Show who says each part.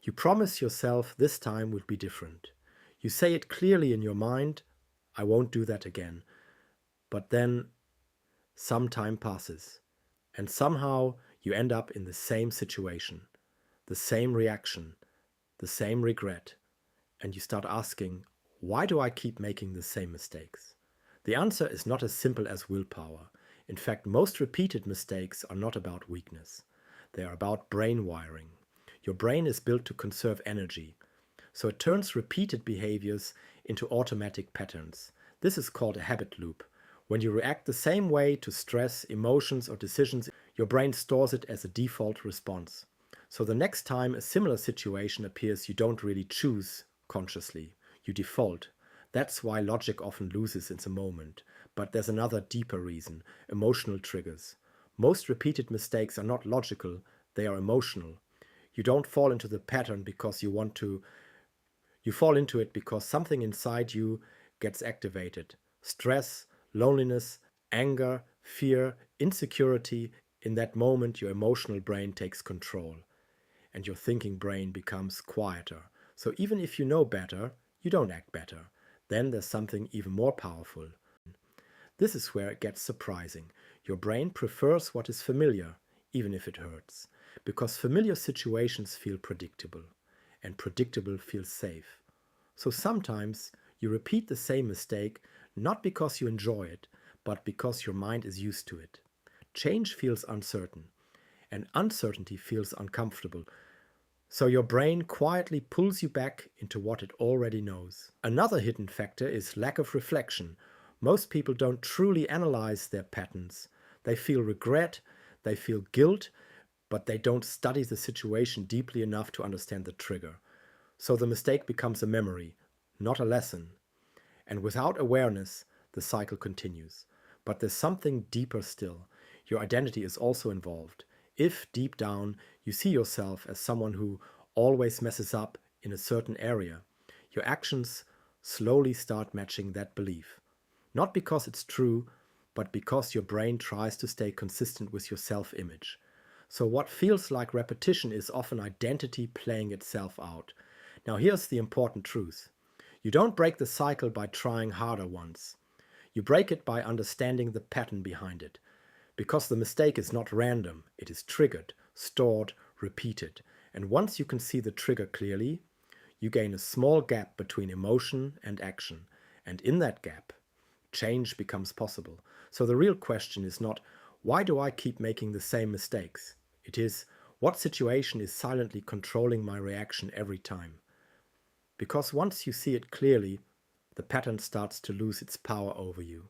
Speaker 1: You promise yourself this time will be different. You say it clearly in your mind, I won't do that again. But then some time passes, and somehow you end up in the same situation, the same reaction, the same regret, and you start asking, why do I keep making the same mistakes? The answer is not as simple as willpower. In fact, most repeated mistakes are not about weakness. They are about brain wiring. Your brain is built to conserve energy, so it turns repeated behaviors into automatic patterns. This is called a habit loop. When you react the same way to stress, emotions, or decisions, your brain stores it as a default response. So the next time a similar situation appears, you don't really choose consciously, you default. That's why logic often loses in the moment. But there's another deeper reason: emotional triggers. Most repeated mistakes are not logical, they are emotional. You don't fall into the pattern because you want to. You fall into it because something inside you gets activated. Stress, loneliness, anger, fear, insecurity. In that moment, your emotional brain takes control and your thinking brain becomes quieter. So even if you know better, you don't act better. Then there's something even more powerful. This is where it gets surprising. Your brain prefers what is familiar, even if it hurts, because familiar situations feel predictable, and predictable feels safe. So sometimes you repeat the same mistake not because you enjoy it, but because your mind is used to it. Change feels uncertain, and uncertainty feels uncomfortable. So your brain quietly pulls you back into what it already knows. Another hidden factor is lack of reflection. Most people don't truly analyze their patterns. They feel regret, they feel guilt, but they don't study the situation deeply enough to understand the trigger. So the mistake becomes a memory, not a lesson. And without awareness, the cycle continues. But there's something deeper still. Your identity is also involved. If deep down you see yourself as someone who always messes up in a certain area, your actions slowly start matching that belief. Not because it's true, but because your brain tries to stay consistent with your self-image. So what feels like repetition is often identity playing itself out. Now here's the important truth. You don't break the cycle by trying harder once. You break it by understanding the pattern behind it. Because the mistake is not random, it is triggered, stored, repeated. And once you can see the trigger clearly, you gain a small gap between emotion and action. And in that gap, change becomes possible. So the real question is not, why do I keep making the same mistakes? It is, what situation is silently controlling my reaction every time? Because once you see it clearly, the pattern starts to lose its power over you.